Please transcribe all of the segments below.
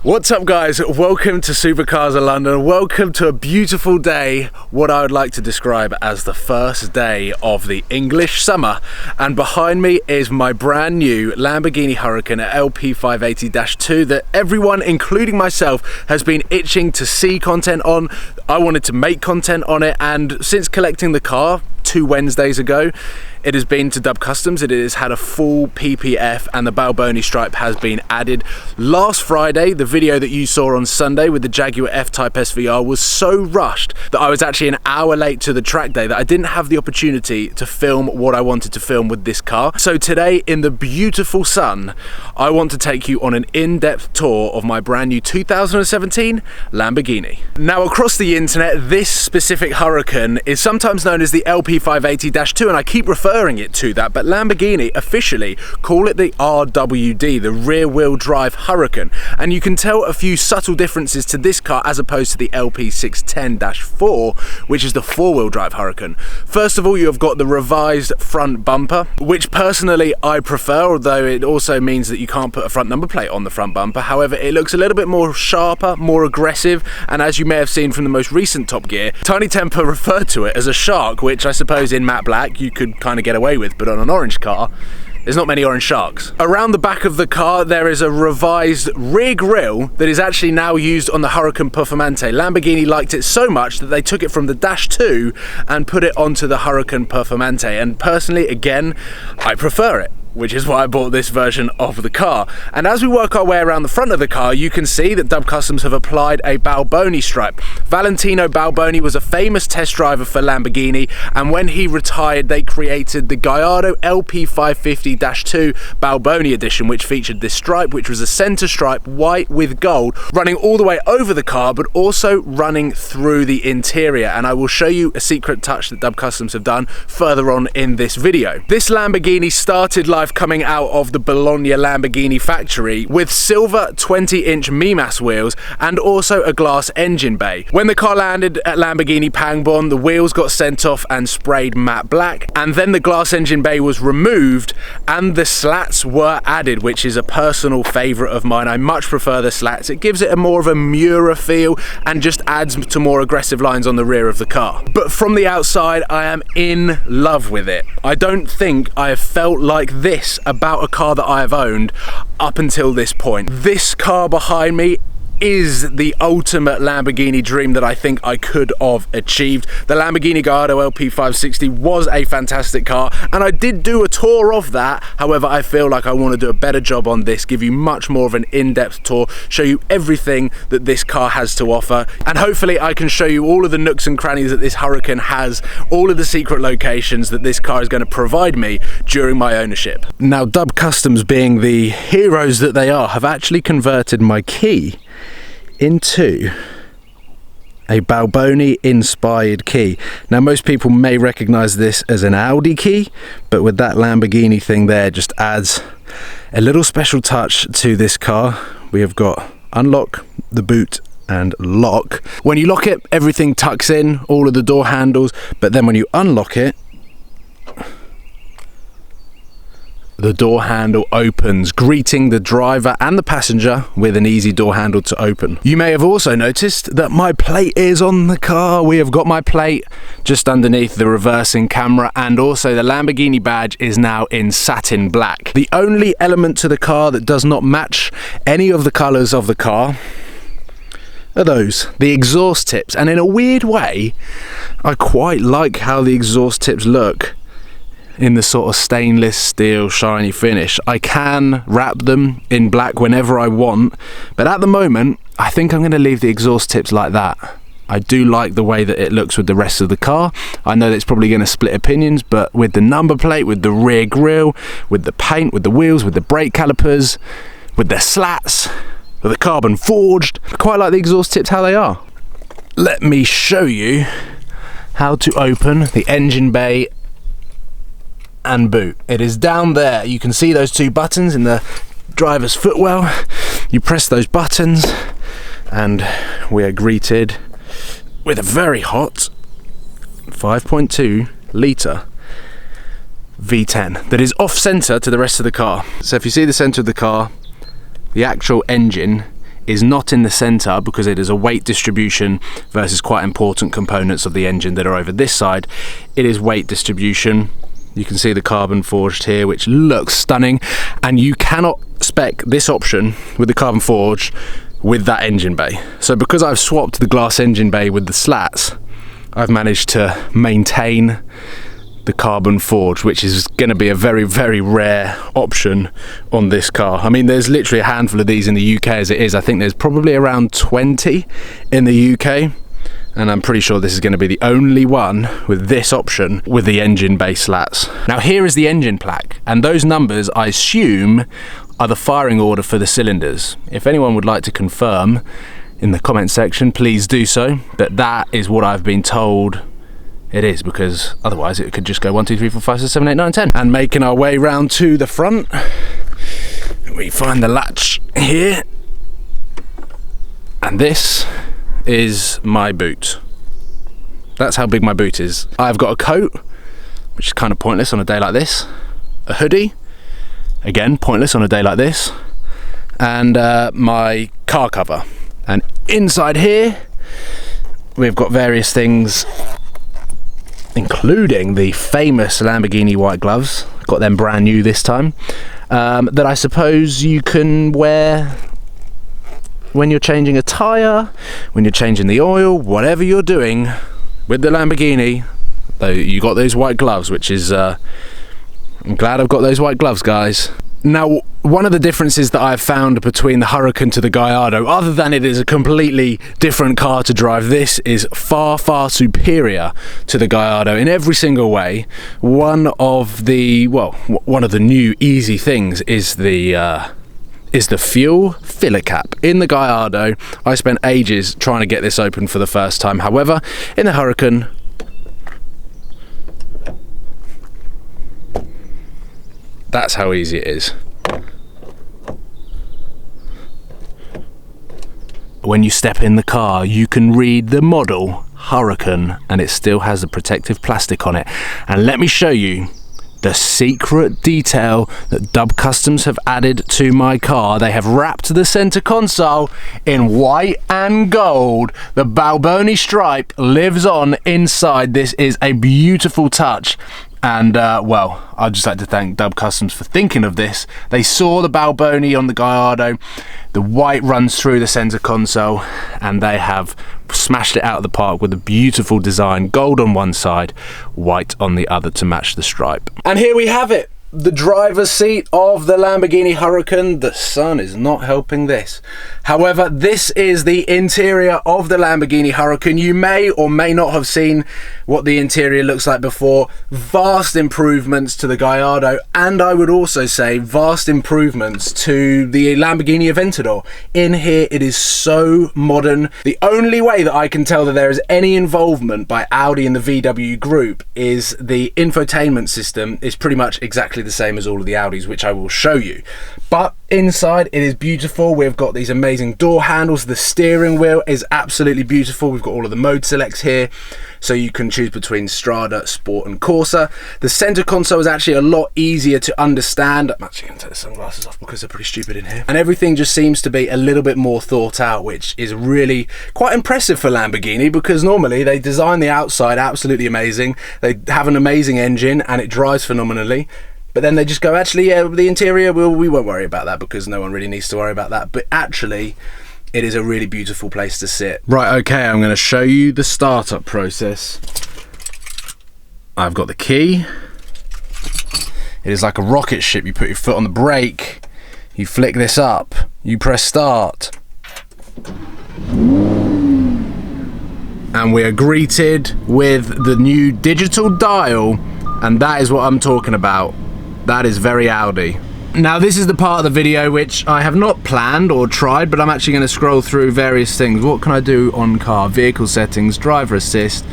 What's up guys, welcome to Supercars of London, welcome to a beautiful day, what I would like to describe as the first day of the English summer, and behind me is my brand new Lamborghini Huracan LP580-2 that everyone, including myself, has been itching to see content on. I wanted to make content on it, and since collecting the car 2 Wednesdays ago, it has been to Dub Customs. It has had a full PPF and the Balboni stripe has been added. Last Friday, the video that you saw on Sunday with the Jaguar F-Type SVR was so rushed that I was actually an hour late to the track day that I didn't have the opportunity to film what I wanted to film with this car. So today, in the beautiful sun, I want to take you on an in-depth tour of my brand new 2017 Lamborghini. Now, across the internet, this specific Huracan is sometimes known as the LP580-2, and I keep referring it to that, but Lamborghini officially call it the RWD, the rear wheel drive Huracan, and you can tell a few subtle differences to this car as opposed to the LP610-4, which is the 4-wheel drive Huracan. First of all, you have got the revised front bumper, which personally I prefer, although it also means that you can't put a front number plate on the front bumper. However, it looks a little bit more sharper, more aggressive, and as you may have seen from the most recent Top Gear, Tiny Temper referred to it as a shark, which I suppose in matte black you could kind of get away with, but on an orange car there's not many orange sharks. Around the back of the car there is a revised rear grille that is actually now used on the Huracan Performante. Lamborghini liked it so much that they took it from the Dash 2 and put it onto the Huracan Performante, and personally, again, I prefer it, which is why I bought this version of the car. And as we work our way around the front of the car, you can see that Dub Customs have applied a Balboni stripe. Valentino Balboni was a famous test driver for Lamborghini, and when he retired, they created the Gallardo LP550-2 Balboni edition, which featured this stripe, which was a center stripe, white with gold, running all the way over the car, but also running through the interior. And I will show you a secret touch that Dub Customs have done further on in this video. This Lamborghini started life coming out of the Bologna Lamborghini factory with silver 20-inch Mimas wheels and also a glass engine bay. When the car landed at Lamborghini Pangborn, the wheels got sent off and sprayed matte black, and then the glass engine bay was removed and the slats were added, which is a personal favorite of mine. I much prefer the slats. It gives it a more of a Mura feel and just adds to more aggressive lines on the rear of the car. But from the outside, I am in love with it. I don't think I have felt like this about a car that I have owned up until this point. This car behind me is the ultimate Lamborghini dream that I think I could have achieved. The Lamborghini Gallardo LP560 was a fantastic car, and I did do a tour of that. However, I feel like I want to do a better job on this, give you much more of an in-depth tour, show you everything that this car has to offer, and hopefully I can show you all of the nooks and crannies that this Huracan has, all of the secret locations that this car is going to provide me during my ownership. Now, Dub Customs, being the heroes that they are, have actually converted my key into a Balboni inspired key. Now, most people may recognize this as an Audi key, but with that Lamborghini thing there, just adds a little special touch to this car. We have got unlock, the boot, and lock. When you lock it, everything tucks in, all of the door handles, but then when you unlock it, the door handle opens, greeting the driver and the passenger with an easy door handle to open. You may have also noticed that my plate is on the car. We have got my plate just underneath the reversing camera, and also the Lamborghini badge is now in satin black. The only element to the car that does not match any of the colours of the car are those, the exhaust tips. And in a weird way, I quite like how the exhaust tips look in the sort of stainless steel shiny finish. I can wrap them in black whenever I want, but at the moment I think I'm going to leave the exhaust tips like that. I do like the way that it looks with the rest of the car. I know that it's probably going to split opinions, but with the number plate, with the rear grille, with the paint, with the wheels, with the brake calipers, with the slats, with the carbon forged, I quite like the exhaust tips how they are. Let me show you how to open the engine bay and boot. It is down there. You can see those two buttons in the driver's footwell. You press those buttons and we are greeted with a very hot 5.2 litre V10 that is off center to the rest of the car. So if you see the center of the car, the actual engine is not in the center because it is a weight distribution versus quite important components of the engine that are over this side. It is weight distribution. You can see the carbon forged here, which looks stunning, and you cannot spec this option with the carbon forged with that engine bay. So because I've swapped the glass engine bay with the slats, I've managed to maintain the carbon forged, which is going to be a very, very rare option on this car. I mean, there's literally a handful of these in the UK as it is. I think there's probably around 20 in the UK, and I'm pretty sure this is going to be the only one with this option with the engine bay slats. Now here is the engine plaque, and those numbers I assume are the firing order for the cylinders. If anyone would like to confirm in the comment section, please do so, but that is what I've been told it is, because otherwise it could just go 1, 2, 3, 4, 5, 6, 7, 8, 9, 10. And making our way round to the front, we find the latch here, and this is my boot. That's how big my boot is. I've got a coat, which is kind of pointless on a day like this, a hoodie, again pointless on a day like this, and my car cover. And inside here we've got various things, including the famous Lamborghini white gloves. Got them brand new this time, that I suppose you can wear when you're changing a tyre, when you're changing the oil, whatever you're doing with the Lamborghini. Though you got those white gloves, which is I'm glad I've got those white gloves, guys. Now, one of the differences that I've found between the Huracan to the Gallardo, other than it is a completely different car to drive, this is far, far superior to the Gallardo in every single way. One of the new easy things is the fuel filler cap. In the Gallardo, I spent ages trying to get this open for the first time. However, in the Huracan, that's how easy it is. When you step in the car, you can read the model Huracan, and it still has the protective plastic on it. And let me show you the secret detail that Dub Customs have added to my car. They have wrapped the center console in white and gold. The Balboni stripe lives on inside. This is a beautiful touch. And well, I'd just like to thank Dub Customs for thinking of this. They saw the Balboni on the Gallardo, the white runs through the center console, and they have smashed it out of the park with a beautiful design, gold on one side, white on the other to match the stripe. And here we have it, the driver's seat of the Lamborghini Huracan. The sun is not helping this. However, this is the interior of the Lamborghini Huracan. You may or may not have seen what the interior looks like before. Vast improvements to the Gallardo, and I would also say vast improvements to the Lamborghini Aventador. In here, it is so modern. The only way that I can tell that there is any involvement by Audi and the VW group is the infotainment system is pretty much exactly the same as all of the Audis, which I will show you. But inside, it is beautiful. We've got these amazing door handles. The steering wheel is absolutely beautiful. We've got all of the mode selects here, so you can choose between Strada, Sport and Corsa. The center console is actually a lot easier to understand. I'm actually going to take the sunglasses off because they're pretty stupid in here. And everything just seems to be a little bit more thought out, which is really quite impressive for Lamborghini, because normally they design the outside absolutely amazing. They have an amazing engine and it drives phenomenally. But then they just go, actually, yeah, the interior, we won't worry about that because no one really needs to worry about that. But actually, it is a really beautiful place to sit. Right, okay, I'm going to show you the startup process. I've got the key. It is like a rocket ship. You put your foot on the brake, you flick this up, you press start. And we are greeted with the new digital dial, and that is what I'm talking about. That is very Audi. Now this is the part of the video which I have not planned or tried, but I'm actually going to scroll through various things. What can I do on car? Vehicle settings, driver assist.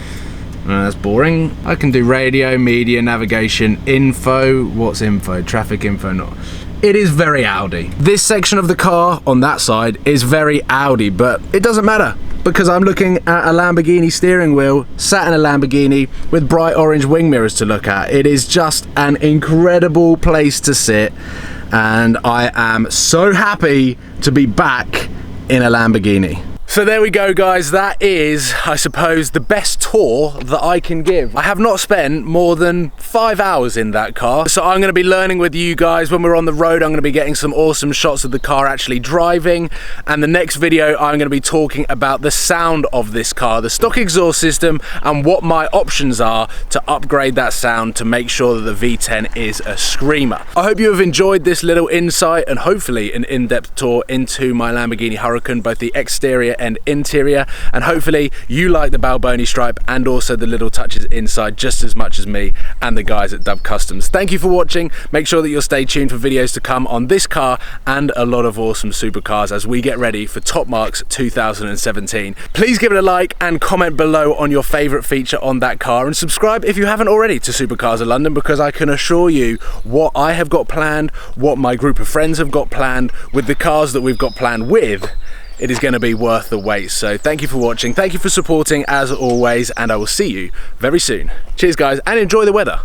That's boring. I can do radio, media, navigation, info. What's info? Traffic info, not. It is very Audi. This section of the car on that side is very Audi, but it doesn't matter because I'm looking at a Lamborghini steering wheel, sat in a Lamborghini with bright orange wing mirrors to look at. It is just an incredible place to sit, and I am so happy to be back in a Lamborghini. So there we go, guys. That is, I suppose, the best tour that I can give. I have not spent more than 5 hours in that car, so I'm going to be learning with you guys. When we're on the road, I'm going to be getting some awesome shots of the car actually driving, and the next video I'm going to be talking about the sound of this car, the stock exhaust system, and what my options are to upgrade that sound to make sure that the V10 is a screamer. I hope you have enjoyed this little insight and hopefully an in-depth tour into my Lamborghini Huracan, both the exterior and interior, and hopefully you like the Balboni stripe and also the little touches inside just as much as me and the guys at Dub Customs. Thank you for watching. Make sure that you'll stay tuned for videos to come on this car and a lot of awesome supercars as we get ready for Top Marks 2017. Please give it a like and comment below on your favorite feature on that car, and subscribe if you haven't already to Supercars of London, because I can assure you what I have got planned, what my group of friends have got planned, with the cars that we've got planned with, it is going to be worth the wait. So thank you for watching, thank you for supporting as always, and I will see you very soon. Cheers guys, and enjoy the weather.